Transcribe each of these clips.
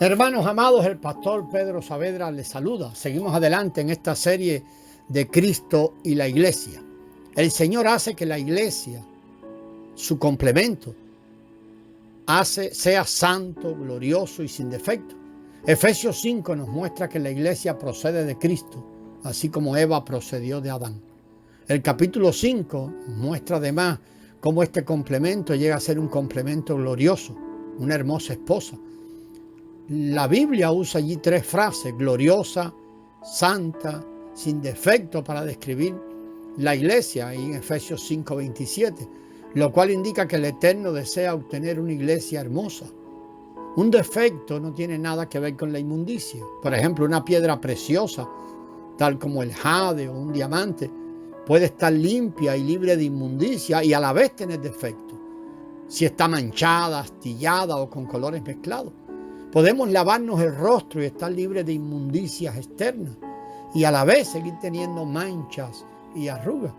Hermanos amados, el pastor Pedro Saavedra les saluda. Seguimos adelante en esta serie de Cristo y la Iglesia. El Señor hace que la Iglesia, su complemento, sea santo, glorioso y sin defecto. Efesios 5 nos muestra que la Iglesia procede de Cristo, así como Eva procedió de Adán. El capítulo 5 muestra además cómo este complemento llega a ser un complemento glorioso, una hermosa esposa. La Biblia usa allí tres frases: gloriosa, santa, sin defecto, para describir la iglesia, ahí en Efesios 5:27, lo cual indica que el Eterno desea obtener una iglesia hermosa. Un defecto no tiene nada que ver con la inmundicia. Por ejemplo, una piedra preciosa, tal como el jade o un diamante, puede estar limpia y libre de inmundicia y a la vez tener defecto, si está manchada, astillada o con colores mezclados. Podemos lavarnos el rostro y estar libres de inmundicias externas y a la vez seguir teniendo manchas y arrugas.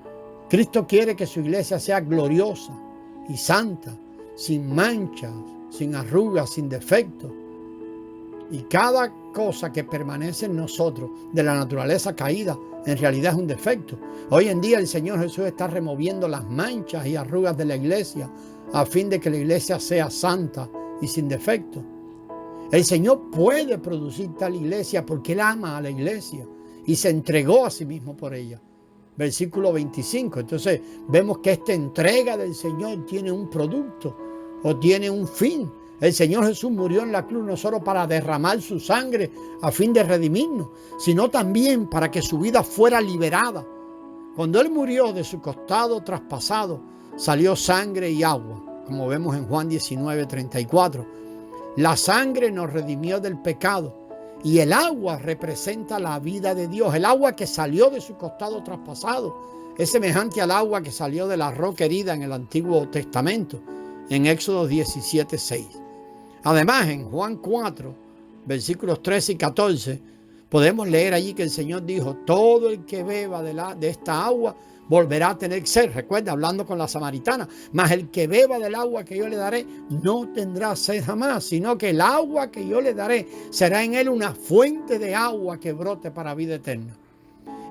Cristo quiere que su iglesia sea gloriosa y santa, sin manchas, sin arrugas, sin defectos. Y cada cosa que permanece en nosotros de la naturaleza caída en realidad es un defecto. Hoy en día el Señor Jesús está removiendo las manchas y arrugas de la iglesia a fin de que la iglesia sea santa y sin defecto. El Señor puede producir tal iglesia porque Él ama a la iglesia y se entregó a sí mismo por ella. Versículo 25. Entonces vemos que esta entrega del Señor tiene un producto o tiene un fin. El Señor Jesús murió en la cruz no solo para derramar su sangre a fin de redimirnos, sino también para que su vida fuera liberada. Cuando Él murió, de su costado traspasado salió sangre y agua, como vemos en Juan 19:34. La sangre nos redimió del pecado y el agua representa la vida de Dios. El agua que salió de su costado traspasado es semejante al agua que salió de la roca herida en el Antiguo Testamento, en Éxodo 17:6. Además, en Juan 4, versículos 13 y 14, podemos leer allí que el Señor dijo: todo el que beba de esta agua volverá a tener sed. Recuerda, hablando con la samaritana: mas el que beba del agua que yo le daré no tendrá sed jamás, sino que el agua que yo le daré será en él una fuente de agua que brote para vida eterna.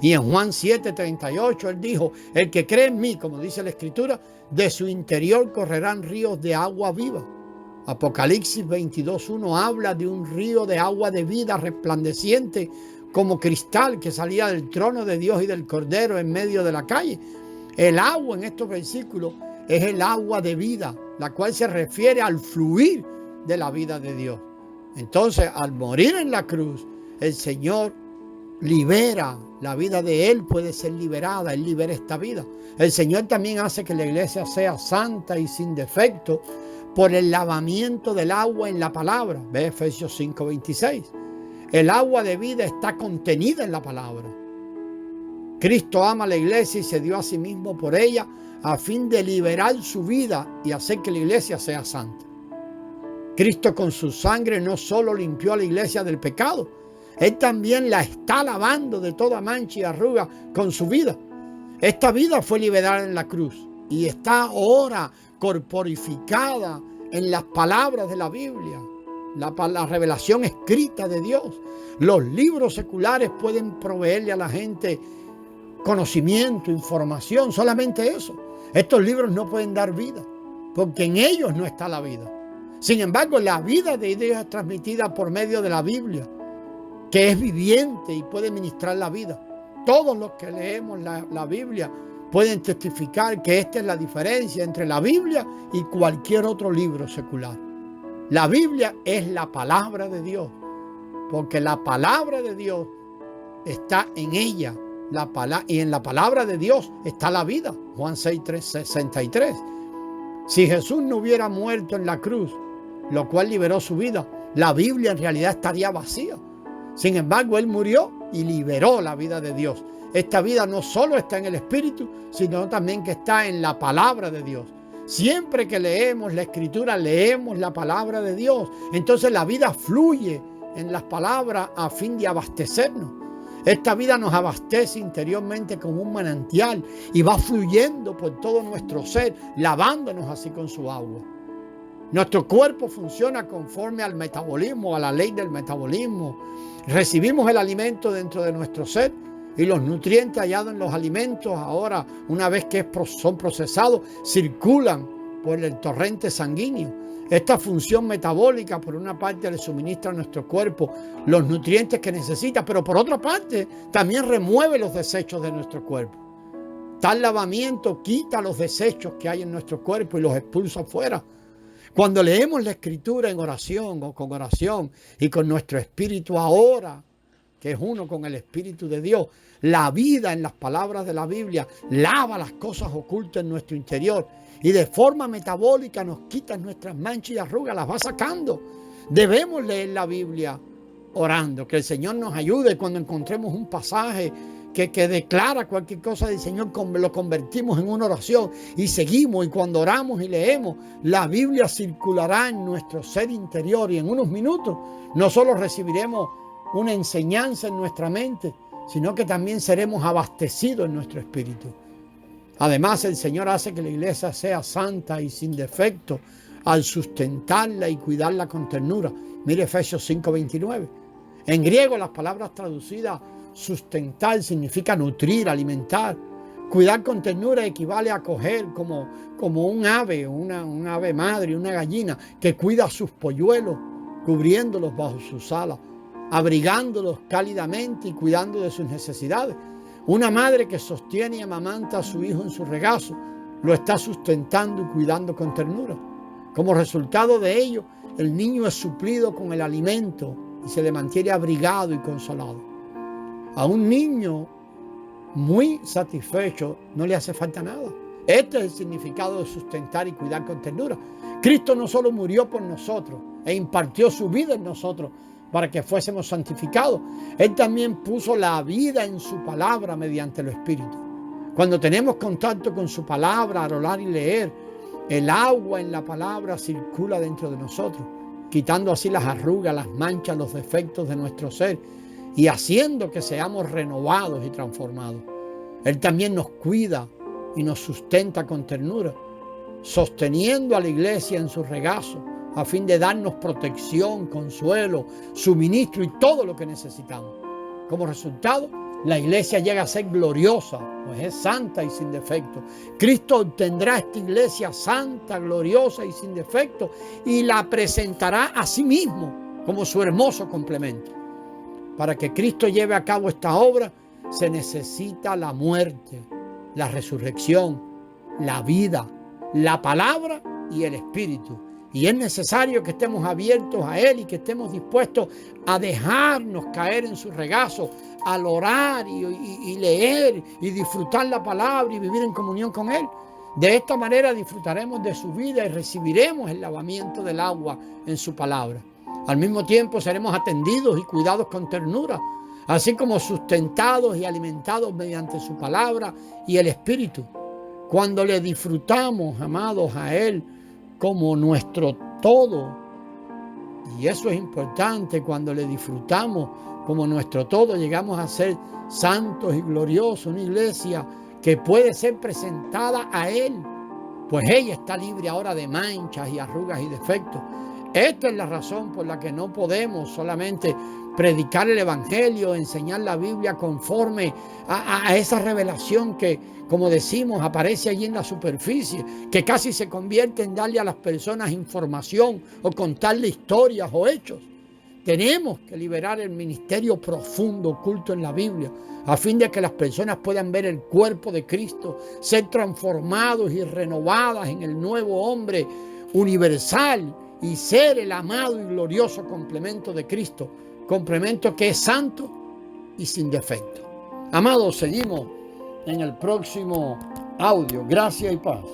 Y en Juan 7:38 Él dijo: el que cree en mí, como dice la Escritura, de su interior correrán ríos de agua viva. Apocalipsis 22:1 habla de un río de agua de vida resplandeciente como cristal que salía del trono de Dios y del Cordero en medio de la calle. El agua en estos versículos es el agua de vida, la cual se refiere al fluir de la vida de Dios. Entonces, al morir en la cruz, el Señor libera la vida de Él, puede ser liberada, Él libera esta vida. El Señor también hace que la iglesia sea santa y sin defecto por el lavamiento del agua en la palabra. Ve Efesios 5:26. El agua de vida está contenida en la palabra. Cristo ama a la iglesia y se dio a sí mismo por ella a fin de liberar su vida y hacer que la iglesia sea santa. Cristo con su sangre no solo limpió a la iglesia del pecado, Él también la está lavando de toda mancha y arruga con su vida. Esta vida fue liberada en la cruz y está ahora corporificada en las palabras de la Biblia. La revelación escrita de Dios. Los libros seculares pueden proveerle a la gente conocimiento, información, solamente eso. Estos libros no pueden dar vida, porque en ellos no está la vida. Sin embargo, la vida de Dios es transmitida por medio de la Biblia, que es viviente y puede ministrar la vida. Todos los que leemos la Biblia pueden testificar que esta es la diferencia entre la Biblia y cualquier otro libro secular. La Biblia es la palabra de Dios, porque la palabra de Dios está en ella, y en la palabra de Dios está la vida. Juan 6:63. Si Jesús no hubiera muerto en la cruz, lo cual liberó su vida, la Biblia en realidad estaría vacía. Sin embargo, Él murió y liberó la vida de Dios. Esta vida no solo está en el Espíritu, sino también que está en la palabra de Dios. Siempre que leemos la Escritura, leemos la palabra de Dios. Entonces la vida fluye en las palabras a fin de abastecernos. Esta vida nos abastece interiormente como un manantial y va fluyendo por todo nuestro ser, lavándonos así con su agua. Nuestro cuerpo funciona conforme al metabolismo, a la ley del metabolismo. Recibimos el alimento dentro de nuestro ser y los nutrientes hallados en los alimentos, ahora, una vez que son procesados, circulan por el torrente sanguíneo. Esta función metabólica, por una parte, le suministra a nuestro cuerpo los nutrientes que necesita, pero por otra parte, también remueve los desechos de nuestro cuerpo. Tal lavamiento quita los desechos que hay en nuestro cuerpo y los expulsa afuera. Cuando leemos la Escritura en oración o con oración y con nuestro espíritu ahora, que es uno con el Espíritu de Dios, la vida en las palabras de la Biblia lava las cosas ocultas en nuestro interior y de forma metabólica nos quita nuestras manchas y arrugas, las va sacando. Debemos leer la Biblia orando, que el Señor nos ayude cuando encontremos un pasaje que declara cualquier cosa del Señor, lo convertimos en una oración y seguimos, y cuando oramos y leemos, la Biblia circulará en nuestro ser interior y en unos minutos no solo recibiremos una enseñanza en nuestra mente, sino que también seremos abastecidos en nuestro espíritu. Además, el Señor hace que la iglesia sea santa y sin defecto al sustentarla y cuidarla con ternura. Mire Efesios 5:29. En griego, las palabras traducidas sustentar significa nutrir, alimentar. Cuidar con ternura equivale a acoger como un ave, una ave madre, una gallina que cuida a sus polluelos, cubriéndolos bajo sus alas, abrigándolos cálidamente y cuidando de sus necesidades. Una madre que sostiene y amamanta a su hijo en su regazo, lo está sustentando y cuidando con ternura. Como resultado de ello, el niño es suplido con el alimento y se le mantiene abrigado y consolado. A un niño muy satisfecho no le hace falta nada. Este es el significado de sustentar y cuidar con ternura. Cristo no solo murió por nosotros e impartió su vida en nosotros para que fuésemos santificados. Él también puso la vida en su palabra mediante el Espíritu. Cuando tenemos contacto con su palabra al orar y leer, el agua en la palabra circula dentro de nosotros, quitando así las arrugas, las manchas, los defectos de nuestro ser y haciendo que seamos renovados y transformados. Él también nos cuida y nos sustenta con ternura, sosteniendo a la iglesia en su regazo, a fin de darnos protección, consuelo, suministro y todo lo que necesitamos. Como resultado, la iglesia llega a ser gloriosa, pues es santa y sin defecto. Cristo obtendrá esta iglesia santa, gloriosa y sin defecto y la presentará a sí mismo como su hermoso complemento. Para que Cristo lleve a cabo esta obra, se necesita la muerte, la resurrección, la vida, la palabra y el Espíritu. Y es necesario que estemos abiertos a Él y que estemos dispuestos a dejarnos caer en su regazo, al orar y leer y disfrutar la palabra y vivir en comunión con Él. De esta manera disfrutaremos de su vida y recibiremos el lavamiento del agua en su palabra. Al mismo tiempo seremos atendidos y cuidados con ternura, así como sustentados y alimentados mediante su palabra y el Espíritu. Cuando le disfrutamos, amados, a Él como nuestro todo, y eso es importante, cuando le disfrutamos como nuestro todo, llegamos a ser santos y gloriosos, una iglesia que puede ser presentada a Él, pues ella está libre ahora de manchas y arrugas y defectos. Esta es la razón por la que no podemos solamente predicar el Evangelio, enseñar la Biblia conforme a esa revelación que, como decimos, aparece allí en la superficie, que casi se convierte en darle a las personas información o contarle historias o hechos. Tenemos que liberar el ministerio profundo oculto en la Biblia, a fin de que las personas puedan ver el cuerpo de Cristo, ser transformados y renovadas en el nuevo hombre universal y ser el amado y glorioso complemento de Cristo, complemento que es santo y sin defecto. Amados, seguimos en el próximo audio. Gracia y paz.